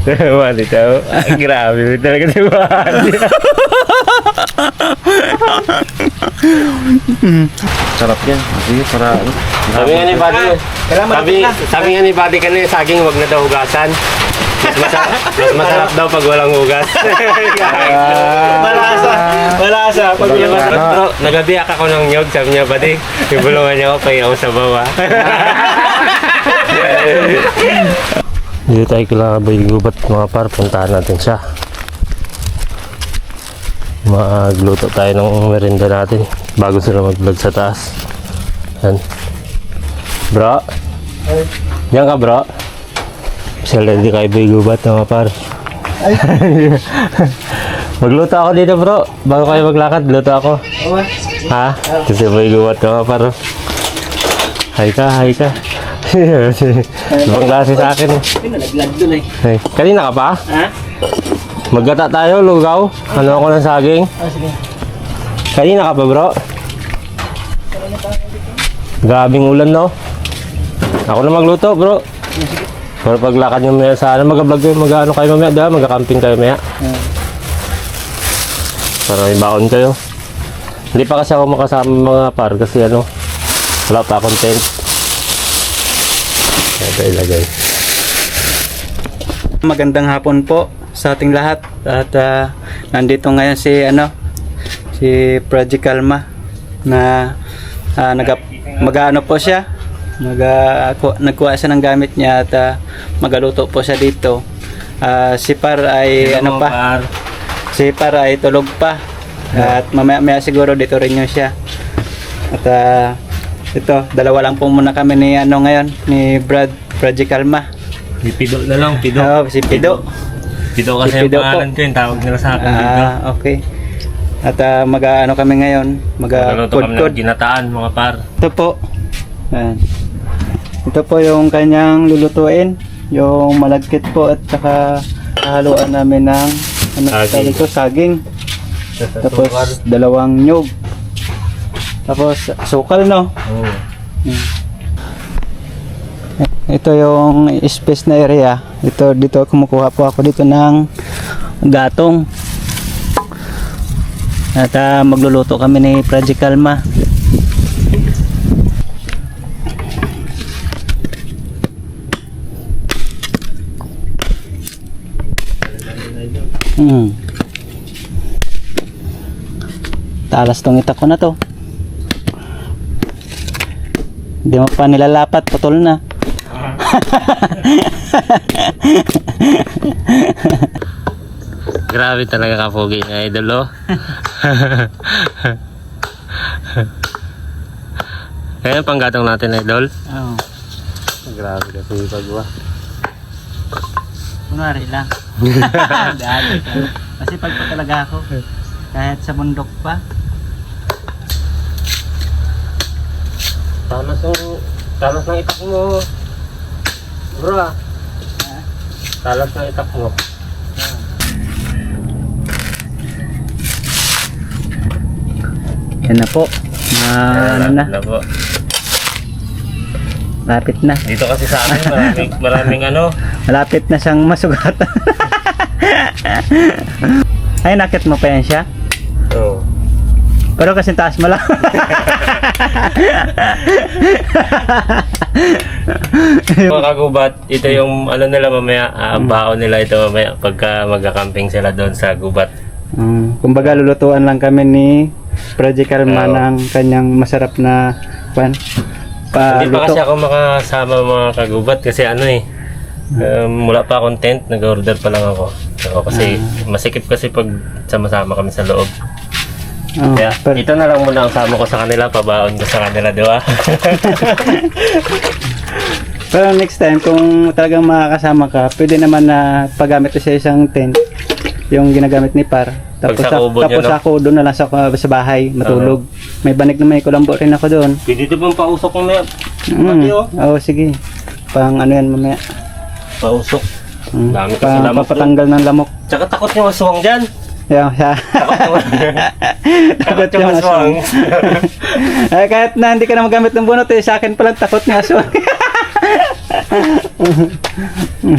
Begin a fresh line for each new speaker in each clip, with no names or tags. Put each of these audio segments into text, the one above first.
Wali tao. Grabe talaga si Wali.
Sarap yan. Sige, para ano.
Sabi nga ni Buddy, sabi nga ni Buddy kanina, saging wag na daw hugasan. Mas masarap daw pag walang hugas. Malasa. Pag yung masarap. Pero nagabiyak ako ng nyog, sabi niya, Buddy, ibulungan niya ako, pahiyaw sa bawa. Dito tayo kailangan ba yung gubat mga par, puntahan natin siya. Magluto tayo ng merienda natin bago sila mag-vlog sa taas. Yan. Bro, yan ka bro. Sila hindi kayo ba yung gubat mga par. Magluto ako dito bro, bago kayo maglakad, luto ako. Ha? Kasi ba yung gubat mga par. Hi ka. Ibang klase sa akin.
Nalaglag dun eh.
Hey, kanina ka pa?
Ha?
Maggata tayo, lugaw. Ano ako ng saging?
Sige.
Kanina ka pa bro? Grabing ulan no? Ako na magluto bro. Para paglakad nyo maya sa ano, mag-vlog kayo, mag-ano kayo mamaya, diba? Mag-camping kayo maya. Para may baon kayo. Hindi pa kasi ako makasama mga par kasi ano, wala pa akong tent. Ito ilagay.
Magandang hapon po sa ating lahat. At nandito ngayon si Project Kalma na mag-ano po siya. Nagkuha siya ng gamit niya at magaluto po siya dito. Si Par ay Si Par ay tulog pa. At mamaya siguro dito rin yun siya. At ito, dalawa lang po muna kami ni ngayon, ni Project Kalma.
Si Pido na lang, Pido.
Si Pido.
Pido kasi
Si
yung
Pido
pangalan ko, yung tawag nila sa akin dito.
Okay. At mag-ano kami ngayon,
Naluto kami ng ginataan mga par.
Ito po. Ayan. Ito po yung kanyang lulutuin, yung malagkit po at saka haluan namin ng saging. Tapos dalawang nyug. Tapos sukal no.
Oo.
Ito yung space na area. Dito kumukuha po ako dito ng gatong. At magluluto kami ni Project Kalma. Talas tong itak ko na to. Hindi mo pa nilalapat, putol na.
Grabe talaga kapogi nga idol oh. Kaya panggatong natin idol.
Oo.
Grabe kasi pagwa.
Kunwari lang. Dati. Kasi pag talaga ako, kahit sa bundok pa.
Talas ng itak mo. Bro ah. Talas ng itak mo.
Yan na po. Ano na?
Po.
Lapit na.
Dito kasi sa amin maraming ano.
Malapit na siyang masugatan. Ay, nakit mo pa yan siya?
Oo.
Pero kasi taas mo lang.
Mga kagubat, ito yung ano nila mamaya, baon nila ito mamaya pagka mag-camping sila doon sa gubat.
Kumbaga lulutuan lang kami ni Project Kalma ng kanyang masarap na
Hindi pa kasi ako makasama mga kagubat kasi ano wala pa akong tent, nag-order pa lang ako. So, kasi masikip kasi pag sama-sama kami sa loob. Kaya ito na lang muna ang sama ko sa kanila, pabaon ko sa kanila, di ba?
Pero next time kung talagang makakasama ka, pwede naman na paggamit ko sa isang tent yung ginagamit ni Par. Tapos ako doon na lang sa bahay matulog. May banig na may kulambo rin ako doon.
Pwede din pong pausok mamaya.
Oo, sige. Pang ano yan mamaya.
Pausok. Dami kasi lamok.
Papatanggal ng lamok.
Tsaka takot yung aswang dyan.
Yan siya.
Takot yung aswang.
Kahit na hindi ka na magamit ng bunot sa akin palang takot ng aswang.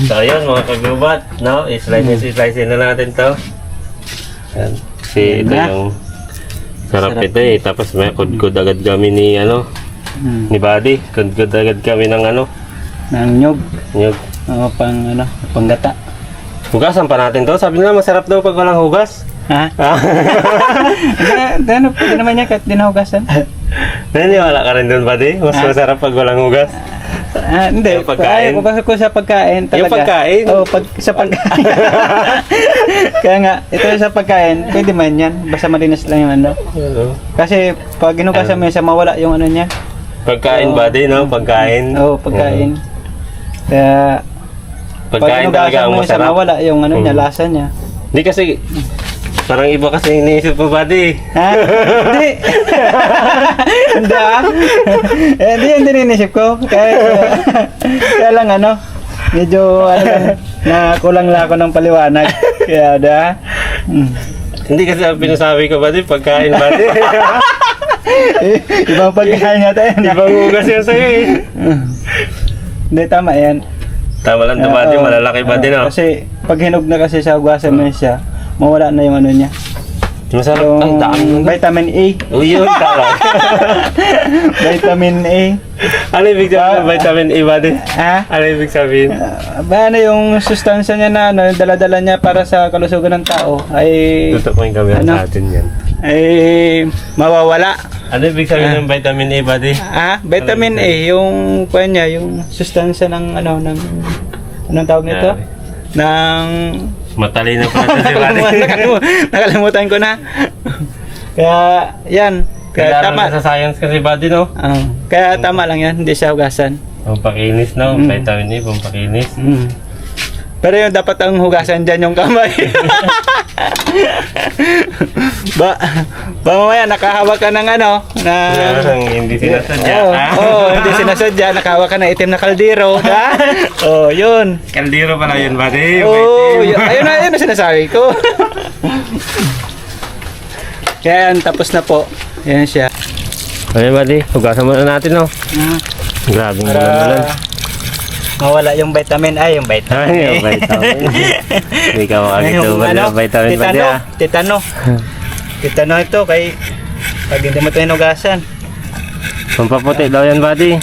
So yun mga kagubat, no? Slice na natin to. Yan. Kasi ito
na.
yung sarap ito eh. Tapos may kudkod agad kami ni ano, ni Buddy. Kudkod agad kami ng ano,
Ng nyug.
nyug.
O, panggata.
Hugasan pa natin to. Sabi nila masarap daw pag walang hugas.
Ha?
Ah.
Ano, pwede naman yan kahit dinahugasan.
Naniniwala ka rin doon, Buddy? Mas masarap pag walang hugas.
Hindi.
Yung pagkain?
Ay, kung sa pagkain talaga.
Yung pagkain?
Oo, sa pagkain. Kaya nga, ito sa pagkain, pwede man yan. Basta malinis lang yung ano. Kasi pag ginugasan mo yan, mawala yung ano niya.
Pagkain, Buddy, no? Pagkain.
Oo, pagkain. Kaya,
Pagkain talaga ang
mo yan,
masarap.
mawala yung ano niya, lasa niya.
Hindi kasi, parang iba kasi iniisip mo, Buddy.
Ha? Hindi. Hindi ah. Hindi yung dininisip ko. Kaya lang ano, medyo ano lang, nakulang lang ako ng paliwanag. Kaya da.
Hindi kasi ang pinasabi ko, Buddy, pagkain, Buddy.
Ibang pagkain nga tayo.
Ibang hugas yun sa'yo eh.
Hindi, tama yan.
Tama lang to, Buddy.
Oo.
Malalaki, Buddy, no?
Kasi pag hinog na kasi sa hugasan mo siya, mawala na yung ano niya.
Masarap. Ay,
Yung
dami.
vitamin A.
Uy, yun, tama.
Vitamin A.
Ano ibig sabihin ng vitamin A, Buddy?
Ha?
Ano ibig sabihin?
Ba ano yung sustansya niya na ano, dala-dala niya para sa kalusugan ng tao ay
Tutukoy kami
Ano?
sa atin yan.
mawawala.
Ano ibig sabihin ng vitamin A, Buddy?
Vitamin A yung kuha niya, yung sustansya ng ano ng anong tawag nito?
Yari.
Ng
Matalino pa ito si Buddy.
nakalimutan ko na. Kaya yan. Kaya
Kailangan
tama.
sa science kasi, Buddy, no?
Kaya tama lang yan, hindi siya hugasan.
Pampakinis, no? Vitamin A, pampakinis.
Pero yung dapat ang hugasan dyan yung kamay. Mamaya nakahawak ka ng ano, na
Hindi sinasadya.
hindi sinasadya, nakahawak ka ng itim na kaldero, ha? Yun.
Kaldero pala yun, Buddy.
Ayun na sinasabi ko. Kaya yan, tapos na po. Yan siya.
Ayun, Buddy. Hugasan muna natin, no? Grabe ng ulan.
Mawala yung vitamin A, yung vitamin
Ay, yung vitamin. Hindi ka makakita ba na vitamin, Buddy, ah?
Titano ito kay pag hindi mo ito hinugasan.
Pampaputi daw yan, Buddy.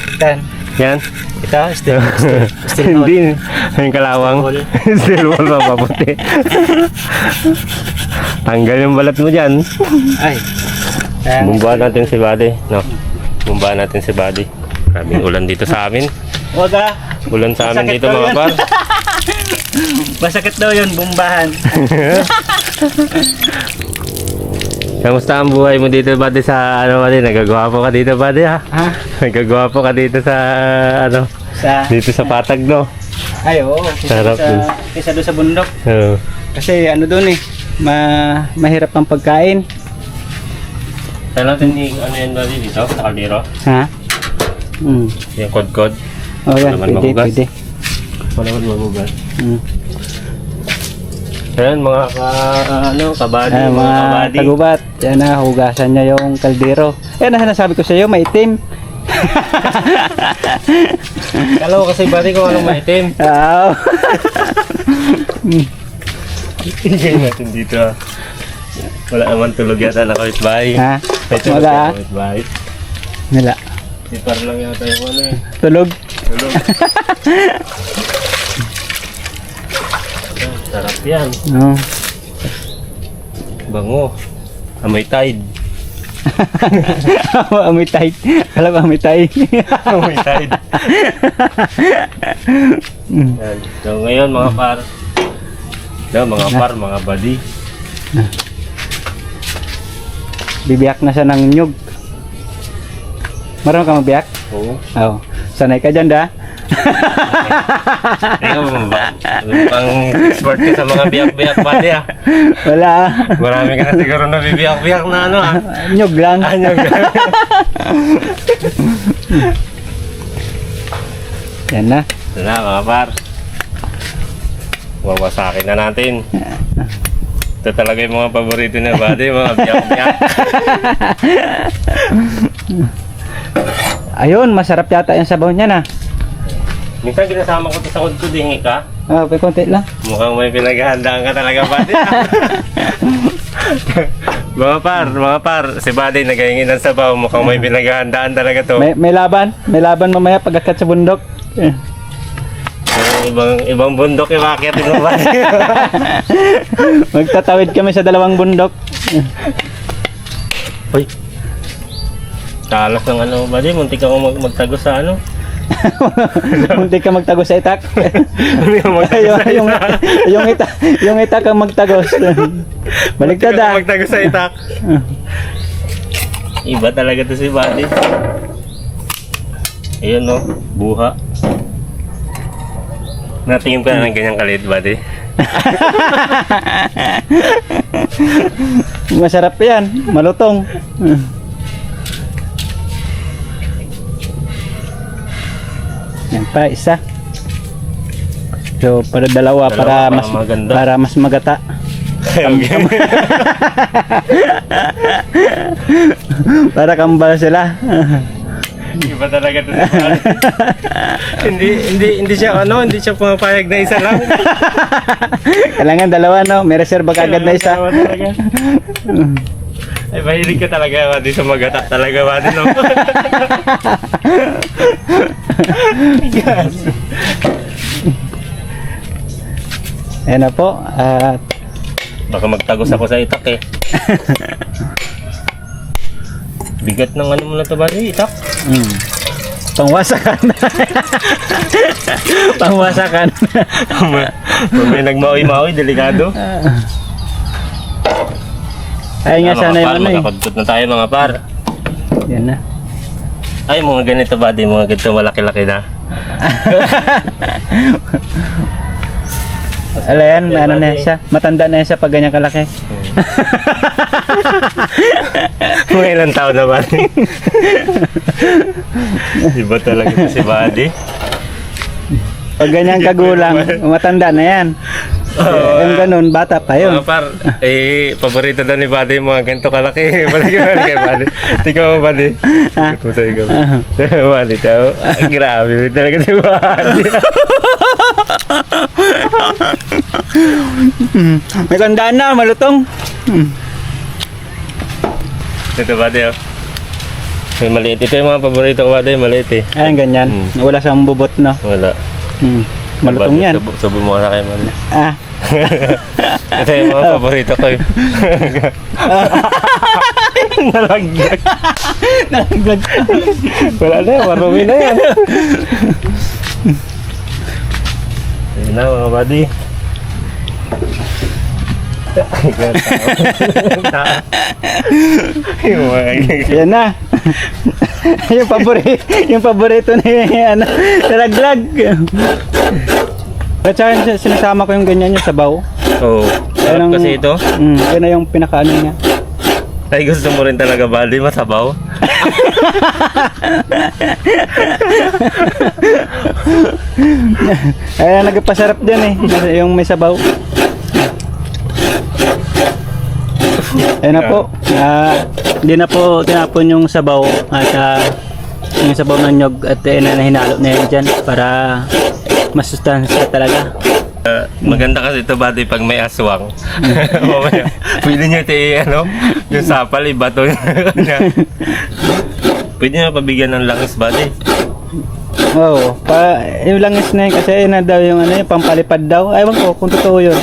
Yan.
Ito, still
Hindi. Yung kalawang. Still wall pampaputi. Tanggal yung balat mo dyan.
Ay.
Bumbahan natin si Buddy. No? Bumbahan natin si Buddy. Grabing ulan dito sa amin.
Wag ah.
Ulan sa amin
Masakit
dito,
daw
mga
yan.
par.
Masakit daw yun, bumbahan.
Kamusta ang buhay mo dito, Buddy, sa ano, Buddy? Nagagwapo ka dito, Buddy, ha?
Ha?
Nagagwapo ka dito sa ano? Dito sa Patag, no?
Ay, oo.
Sarap din.
Kisa doon sa bundok.
Oo.
Kasi ano doon eh, mahirap ang pagkain.
Saan natin ano yan, Buddy, dito? Sa kaldero?
Ha?
Yung kod-kod.
Oh, yan,
Naman
pwede,
mahugas.
pwede.
Wala naman mabugas.
Mm.
Ayan, mga kabady, mga
Mga
kabady.
tagubat, yan na, hugasan niya yung kaldero. Yan na sinasabi ko sa iyo, maitim.
Kala ko kasi, Buddy, kung anong maitim. Tingnan natin dito, ha. Wala naman tulog yata na kapitbahay.
Ha?
May tulog
Wala.
na kapitbahay.
Nila.
Sipar lang yata yung ano eh.
Tulog.
Tulog. Sarap yan.
No.
Bango. Amoy tide.
Amoy tight. Alam mo, amoy tight.
Amoy tide. Yan. So ngayon mga par. Mga buddy.
Bibiyak na siya ng nyug. Marunong ka magbiyak?
Oo.
Oo. Sanay ka dyan, da?
Ikaw mo ba? Pang expert ka sa mga biyak-biyak, buddy, ah.
Wala.
Marami ka na siguro na bibiyak-biyak na ano, ah.
Nyug lang.
Anyag.
Yan na.
Wala, mga par. Wawasakin na natin. Ito talaga yung mga paborito na buddy, mga biyak-biyak.
Ayun, masarap yata yung sabaw niya na.
Minsan ginasama ko sa kod ko, dingi ka.
Ah, pa konti lang.
Mukhang may pinaghahandaan ka talaga, buddy. Mga par, si buddy nagahingin ng sabaw. Mukhang may pinaghahandaan talaga to.
May laban mamaya pagkat sa bundok.
Ibang bundok yung akyatin mo, buddy.
Magtatawid kami sa dalawang bundok.
Uy. Talas ng ano, buddy. Muntik ako magtago sa ano.
Muntik ka magtagos sa itak. yung itak ang magtagos. Baligtad ah.
Magtago sa itak. Iba talaga to si buddy. Ayun no, buha. Natingin ka na ng ganyang kalit, buddy.
Masarap yan, malutong. Yan pa, isa. So, para dalawa, para mas magata. Para kambal sila.
Iba talaga to si buddy. hindi siya pumapayag na isa lang.
Kailangan dalawa, no? May reserva kagad na isa.
Dalawa talaga. Ay, mahilig ka talaga, buddy, sa magatak talaga, buddy, no? Yes.
Ayan na po. At
Baka magtagos ako sa itak eh. Bigat ng ano mo na ito, buddy, itak.
pangwasakan. Pangwasakan.
Kung may nagmaoy-maoy, delikado.
Ay nga sana yung ano eh.
Magkakadtot na tayo mga par.
Yan na.
Ay, mga ganito buddy, mga ganito malaki-laki na.
Ala yan, ano na siya. Matanda na siya pag ganyan kalaki.
Mga ilang taon na buddy. Iba talaga ito si buddy.
Pag ganyan kagulang, matanda na yan. Yung ganun, bata pa yun.
Mga par, paborito daw ni buddy yung mga ganito kalaki. Balik buddy. Tingnan mo buddy. Ito sa ikaw. Buddy daw. Grabe talaga si buddy.
May tandaan na, malutong.
Ito buddy oh. May maliit. Ito yung mga paborito ko buddy, maliit eh.
Ayan, ganyan. Wala siyang bubot, no?
Wala.
Malutong yan.
Subo mo na kayo buddy.
Ah.
Ito yung mga paborito ko. Nalaglag.
Nalaglag.
Wala na yan, marumi na yan. Ayun na mga buddy.
Yan na. yung paborito ni ano, nalaglag. At saka sinasama ko yung ganyan yung sabaw.
Oo. Sarap kasi ito.
Yan na yung pinakaano niya.
Ay, gusto mo rin talaga buddy, masabaw?
Ay, nagpasarap din eh, yung may sabaw. Ayun na po. Hindi na po tinapon yung sabaw at yung sabaw ng nyog at hinalo na yan dyan para masustansya talaga.
Maganda kasi ito buddy pag may aswang. Mamaya, pwede nyo ito yung sapal, ibato pwede nyo pabigyan ng langis buddy.
Oo, yung langis na yun kasi na daw yung ano yung pampalipad daw. Aywan ko kung totoo yun.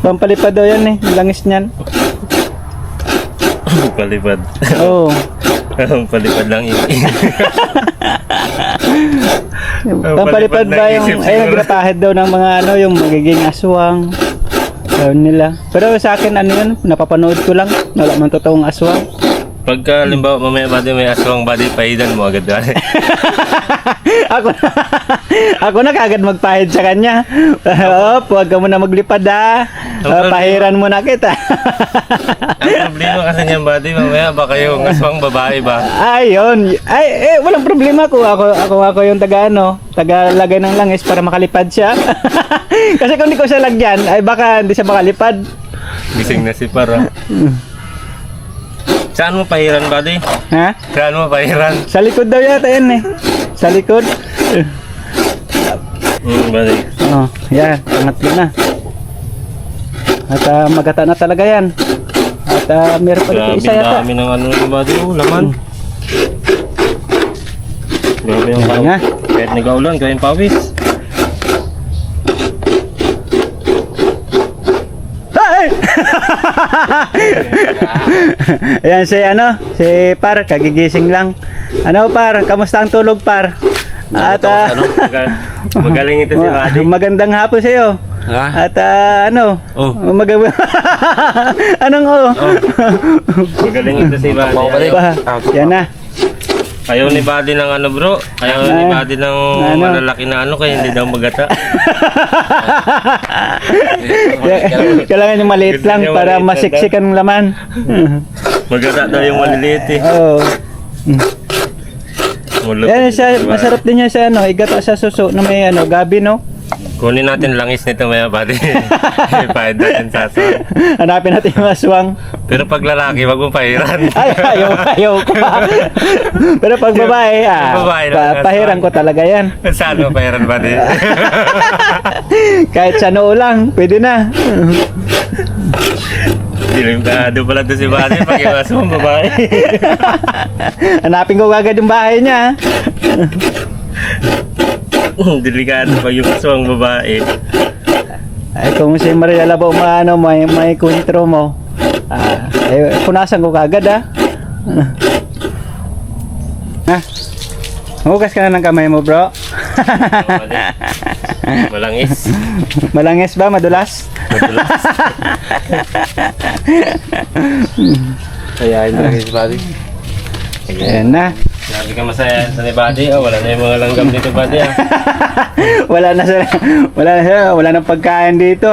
Pampalipad daw yan eh, yung langis niyan.
Palipad.
Oo.
Palipad lang yun.
Pampalipad ba yung nagratahid daw ng mga ano yung magiging aswang daw nila. Pero sa akin ano yun, napapanood ko lang. Wala man totoong aswang.
Pagka limbawa mamaya buddy may aswang buddy, pahidan mo agad buddy.
ako na kagad magpahid sa kanya. Huwag ka muna maglipad ha. Pahiran mo na kita.
Ang problema kasi niyan buddy, mamaya baka yung aswang babae ba?
Ayun. Walang problema ko. Ako yung taga-lagay ng langis para makalipad siya. Kasi kung hindi ko siya lagyan, ay baka hindi siya makalipad.
Gising na si para. Saan mo pahiran buddy?
Ha?
Saan mo pahiran?
Sa likod daw yata yan eh. Sa likod.
Bali.
Oh, yan, pangatlo na. At magata na talaga yan. At meron pa dito
Grabe
isa yata.
dami ng ano ni Buddy. Oh, laman. Grabe yung
Yan nga.
kahit nag-aulan, kayang pawis.
Ay! Ayan si si Par, kagigising lang. Ano Par, kamusta ang tulog Par? At
Magaling ito si Buddy.
magandang hapon sa iyo.
Ha?
At
Oh.
anong
Magaling ito si Buddy.
Yan na.
Ayaw ni Buddy ng ano bro. Ayaw ni Buddy ng malalaki na ano kaya hindi daw magata.
Kailangan yung maliit
Gusto
lang
niya
para
maliit
masiksik ang laman.
Magata daw yung maliliit eh.
Oo.
Mulot.
Yan siya, masarap din niya sa igata sa suso na may gabi no.
Kunin natin langis nito maya Buddy. Ipahid natin sa aswang.
Hanapin natin yung aswang.
Pero pag lalaki, wag mong pahiran.
Ay, ayaw ko. Pero pag babae,
Babae lang,
pahiran ko talaga yan.
Saan mo pahiran Buddy?
Kahit sa noo lang, pwede na.
Delikado pala to si Buddy pag iwas mo babae.
Hanapin ko agad yung bahay niya.
Delikado pag yung aswang babae.
Ay, kung si Maria Labo may kwentro mo. Punasan ko kagad Hugas ka na ng kamay mo bro.
Malangis.
Malangis ba? Madulas?
Madulas.
Kaya yun lang si Buddy.
Ayan na.
Sabi ka masaya sa ni Buddy. Oh, wala na yung mga langgam dito Buddy
Wala nang pagkain dito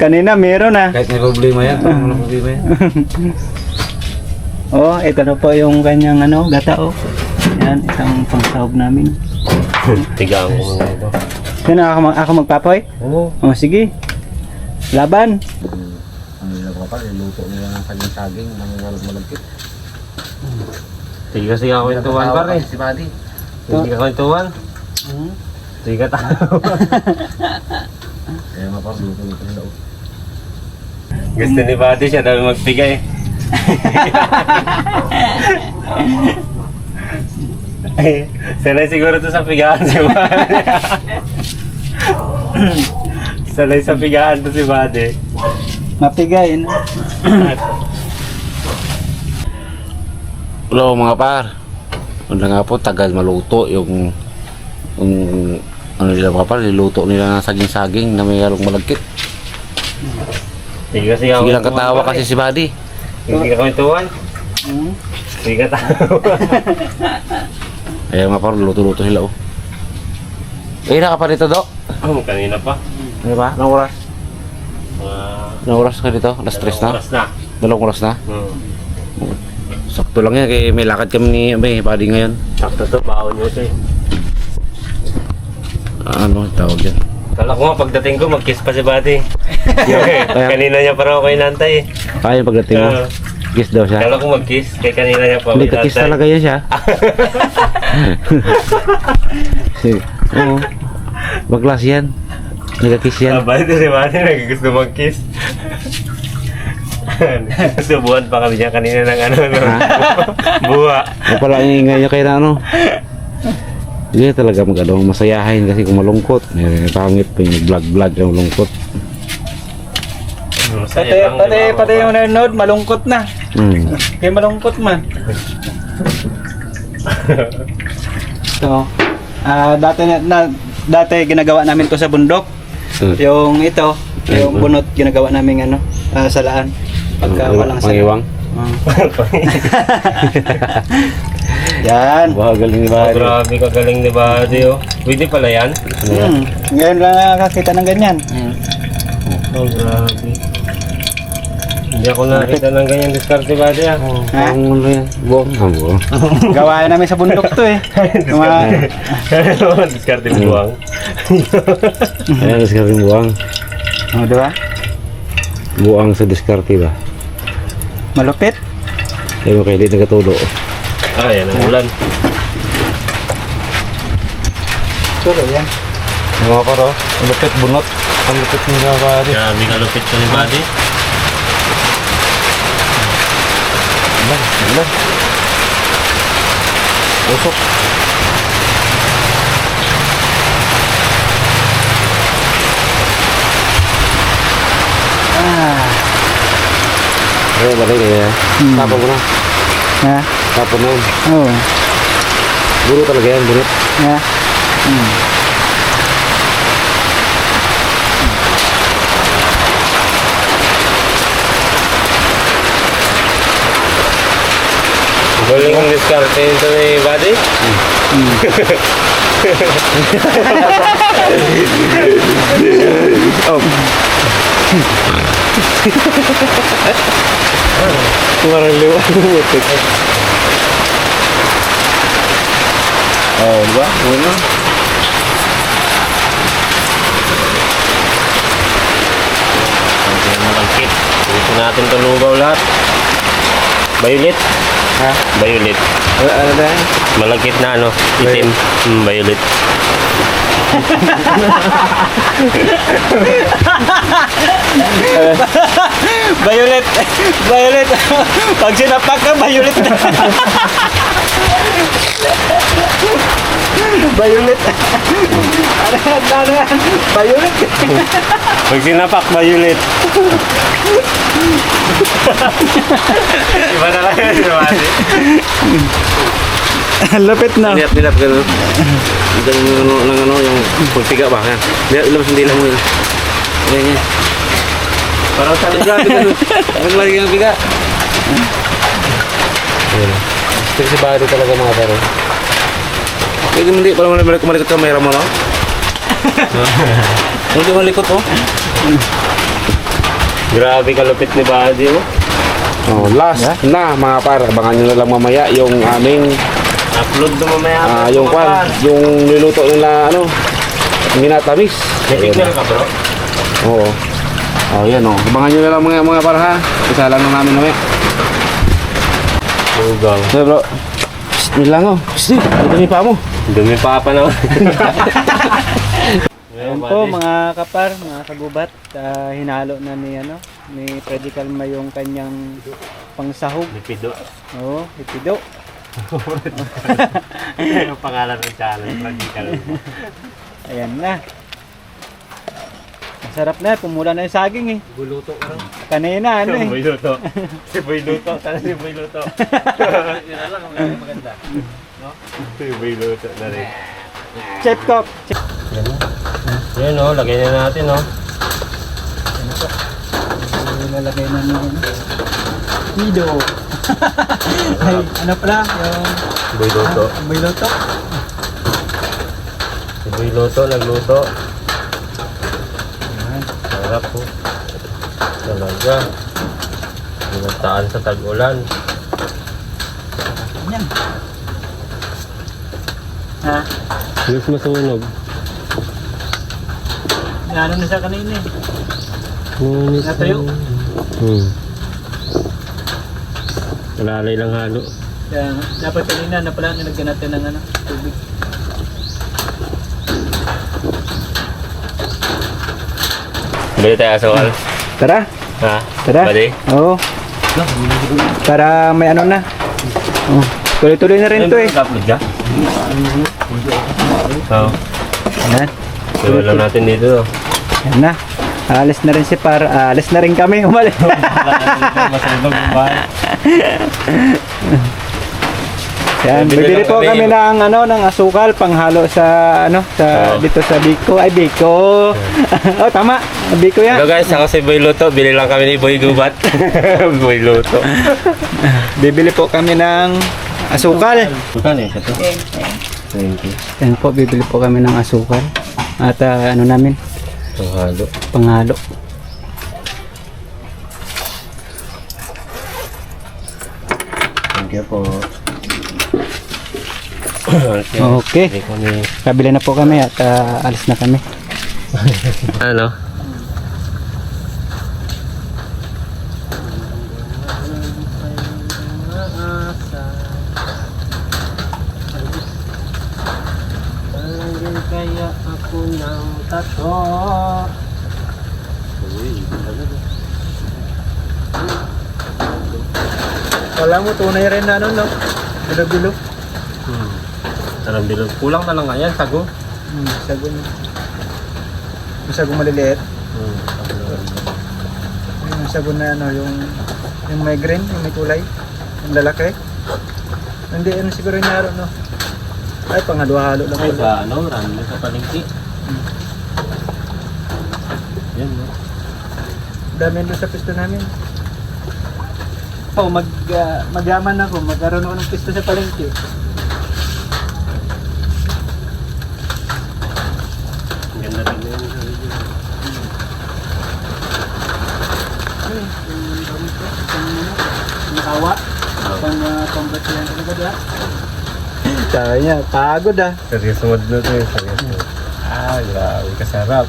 Kanina meron
Kahit may problema yan, parang walang problema yan.
Oh, ito na po yung kanyang gata Yan, isang pangsahog namin.
Tigaan ko muna ito.
Sino ako magpapoy?
Oo.
Oh, sige. Laban.
Ang nila ko pa, niluto nila ng kanyang saging, nangangalag malagkit.
Sige kasi ako yung tuwan pare.
Si Buddy.
Sige ako yung tuwan. Sige ka tao.
Kaya nga pa, luto nito nila.
Gusto ni Buddy siya dahil magpigay. Sanay siguro to sa pigaan si Buddy. Sanay sa pigaan to si Buddy.
Mapigay, no?
Hello mga par. Una nga po, tagal maluto yung ano nila mga par, niluto nila ng saging-saging na may halong malagkit.
Sige kasi ako.
Sige lang katawa kasi si Buddy.
Sige ako yung tuwan. Sige ka tawa.
Kaya mga par, luto-luto sila na ka pa dito, Dok?
Kanina pa.
Ano ba? Anong oras? Anong oras ka dito? Alas 3 na?
Oras na.
2 oras na?
Hmm.
Sakto lang yan, kaya may lakad kami ni Buddy ngayon.
Sakto to, baon nyo ito eh.
Ano tawag yan?
Kala ko nga pagdating ko mag-kiss pa si Buddy. Kanina niya parang ako inantay eh.
Kaya pagdating mo, kiss daw siya.
Kala ko mag-kiss, kaya kanina niya pa ako
Hindi ka kiss
inantay.
talaga yan siya. Oo. Maglas yan. Nagka-kiss yan.
Abay ito si Buddy, naggusto mag-kiss. Subuhan pa kami niya kanina ng buha.
O pala ang ingay niya kaya na ano. Hindi talaga mag-ano, masayahin kasi kung malungkot. Pangit pa yung vlog yung malungkot.
Pati yung nanonood, malungkot na. Kaya malungkot man. So, dati ginagawa namin to sa bundok. Yung ito, yung bunot ginagawa namin salaan. Pagka walang
Pangiwang?
Yan.
Wah, galing ni
Oh,
Buddy.
grabe kagaling ni Buddy oh. Pwede pala yan?
Ngayon lang nakakita ng ganyan.
Oh, grabe. Hindi ako nakita ng ganyan diskarte Buddy ah.
Ha?
Ang ano yan? Buwang. Buwang.
Gawain namin sa bundok to
Diskarte buwang.
Ayan, diskarte buwang.
Oh, di ba?
Buwang sa diskarte ba?
Malupit.
Ayaw mo kayo, di nagatulo.
Ah, yan ang ulan.
Tuloy yan.
Mga paro, ang lupit bunot. Ang lupit nila pare.
Grabe kalupit ko ni Buddy.
Ilan. Usok. Ayo balik ya. Tapon mo na.
Ha?
Tapon mo.
Oo.
Buru talaga yan, bunot.
Ha?
Galing ang diskarte nito ni Buddy.
Parang liwan butik.
Oh, di ba? Bueno.
Ang malagkit. Dito natin ito lugaw lahat. Violet.
Ha?
Violet.
Ano ba yan?
Malagkit na ano, itim. Violet.
Violet. Violet. Pag sinapak ka, violet na. Violet. Ano yan? Violet.
Pag sinapak, violet. Iba na lang yun si Buddy.
Lapit na.
Dilap ganun. Ganun ng ano, yung pagtiga ba? Yan. Ilabas yung dila mo yun. Yan. Parang sa liga. Ang lagi ang biga. Gusto si Buddy talaga mga paro. Pwede mo hindi, parang malikot ka, mayroon mo no? Hindi malikot oh.
Grabe kalupit ni Buddy oh.
Oh, last na mga par, abangan nyo na lang mamaya yung aming
Upload na mamaya.
yung kwan, yung niluto nila ano, yung ginatamis.
May signal ka bro?
Oo. Oh, yan oh. Abangan nyo na lang mga par ha. Isa lang na namin mamaya.
Lugaw.
So bro, psst, lang oh. Psst, dumi pa mo.
Dumi pa naman.
Ayan po mga kapar, mga kagubat, hinalo na ni Freddy Calma yung kanyang pangsahog.
Lipido.
Oo, lipido.
Ano ang pangalan ng channel? Radical.
Ayan na. Masarap na, pumula na yung saging eh.
Buluto ka rin.
Kanina ano eh.
Boy Luto. Si Boy Luto. Sana si Boy Luto. Yun na lang, ang maganda. No? Si Boy Luto na rin.
Chef Cook.
Yan o, lagay na natin o.
Ilalagay na ni Pido. Ay, ano pala? Yung
Boy Luto.
may luto.
Si Boy Luto, nagluto. Sarap po. Talaga. Pinataan sa tag-ulan.
Yan. Ha?
Yes, masunog.
Ano na siya kanina eh.
Ngunit
Natuyo?
Nalalay lang halo.
Kaya dapat kanina na pala nilagyan natin ng tubig.
Bili tayo asukal.
Tara.
Ha?
Tara.
Bali?
Oo. Para may ano na. Oh. Tuloy-tuloy na rin to eh.
Upload ka? Oo.
Ayan.
Gawin lang natin dito.
Ayan na. Alis na rin si Par. Alis na rin kami. Umalis.
Masunog ba?
Yan, bibili po kami ng ng asukal panghalo sa dito sa Biko. Ay Biko. Oh, tama. Biko yan.
Hello guys, ako si Boy Luto. Bili lang kami ni Boy Gubat. Boy Luto.
Bibili po kami ng asukal.
Bukan eh, ito. Thank you.
Yan po, bibili po kami ng asukal. At namin,
Panghalo.
panghalo.
Thank you po.
Okay.
Bili kami.
Kabili na po kami at alis na kami.
Ano? Kaya ako nang
Kala mo tunay rin na ano, no? Bilog-bilog.
Sarang bilog. Kulang na lang nga yan, sago.
Sagon. Yung sagon maliliit. Yung sagon na ano, yung may green, yung may kulay. Yung lalaki. Hindi, ano siguro yung naro, no? Ay, panghalo-halo lang.
Ay, sa ano, rami sa palengke. Yan, no?
Dami doon sa pisto namin. Magyaman ako, magkaroon ako ng pisto sa palengke.
Ganda rin yun.
Nakawa. Pang-Brazilian talaga diya. Sabi niya, pagod ah.
Seryoso mo na ito, seryoso.
Grabe, kasarap.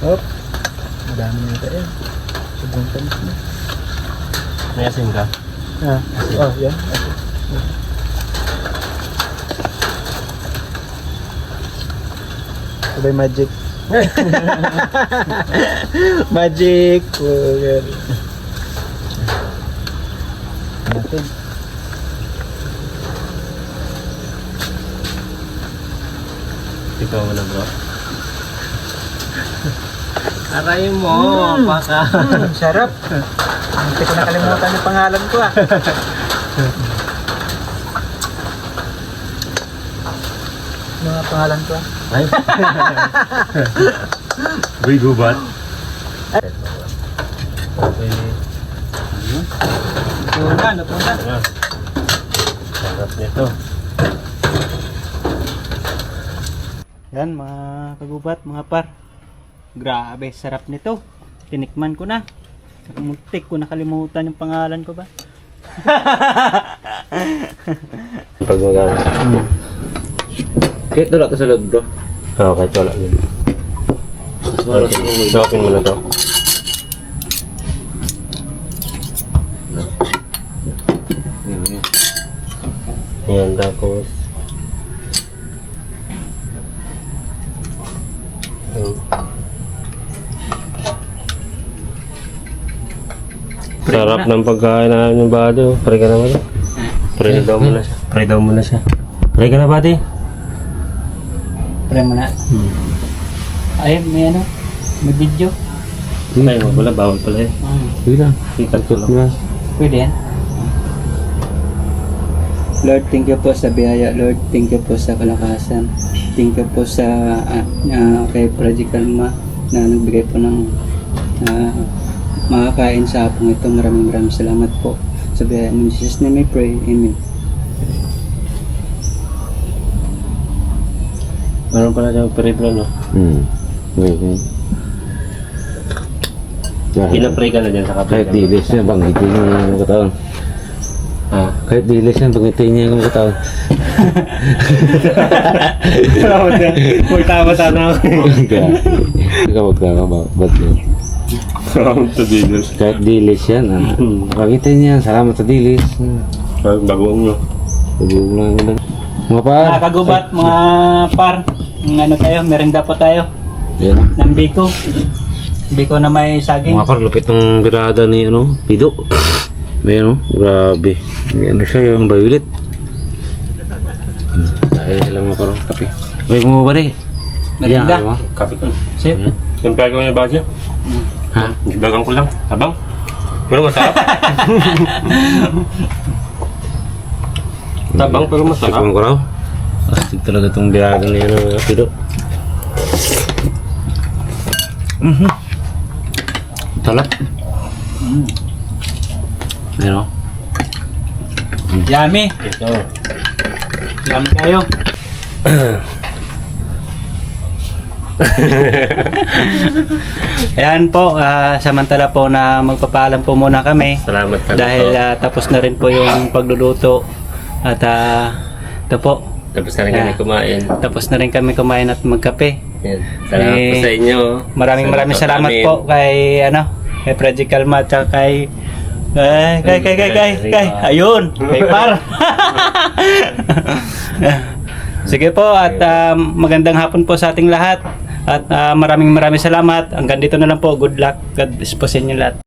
Hop. Madami nito eh. Sobrang tamis na.
May asin ka?
Oh, yan. Sabay magic. Magic. Oh, yan. Natin.
Ikaw mo na, bro. Aray mo, baka.
Sarap. Hindi ko nakalimutan yung pangalan ko ah. Mga pangalan ko ah.
Ay. Uy, gubat. Okay.
Luto na.
Sarap nito.
Yan mga kagubat, mga par. Grabe, sarap nito. Tinikman ko na. Muntik ko nakalimutan yung pangalan ko ba?
Pag magawa.
Kahit wala ka sa loob, bro.
Oo, kahit wala din. Shopping mo na to. Ayan, tapos sarap ng pagkain na yung bado. Pray ka naman. Pray daw muna siya. Pray daw muna siya. Pray ka na, buddy.
Pre mo na. Ay, may ano? May video.
Ay, wala. Bawal pala eh.
Sige lang.
Ikat ko lang.
Pwede yan. Lord, thank you po sa biyaya. Lord, thank you po sa kalakasan. Thank you po sa kay Project Kalma na nagbigay po ng makakain sa hapong ito. Maraming salamat po sa biyaya. In Jesus' name I pray. Amen.
Meron pala siyang periplo, no?
Okay.
Pinapray ka na dyan sa kapit.
Kahit dilis yan, banggitin niya yung katawan.
Ha?
Kahit dilis yan, banggitin niya yung katawan.
Huwag tama sana ako.
Ikaw magkakabot yun.
Salamat sa dinos.
Kahit dilis yan, banggitin niya, salamat sa dilis.
Bagoong nyo.
Sabihin mo lang. Mga pa.
Mga kagubat, mga par. Ano tayo, merenda po tayo.
Yan.
Ng biko. Biko na may saging.
Mga par, lupit ng birada ni Pido. May grabe. May ano siya, yung violet. Dahil lang mga par, kape. Uy, mo ba rin?
Merenda.
Kapit ko.
Sip.
Yung pega ko yung bagyo.
Ha?
Dagang ko lang. Habang. Pero masarap. Tabang pero masarap.
Tikman ko raw. Astig talaga itong biyagan na yun, Pido. Talap. Ano?
Yummy.
Ito.
Yummy kayo. Ayan po, samantala po na magpapaalam po muna kami.
Salamat sa
Dahil
luto.
tapos na rin po yung pagluluto. At ito po,
Tapos na rin kami kumain.
tapos na rin kami kumain at magkape.
Yan. Salamat po
Eh,
sa inyo.
Maraming salamat
amin.
po kay kay Project Kalma at kay ayun, kay Par. Sige po at magandang hapon po sa ating lahat. At maraming salamat. Hanggang dito na lang po. Good luck. God bless po sa inyo lahat.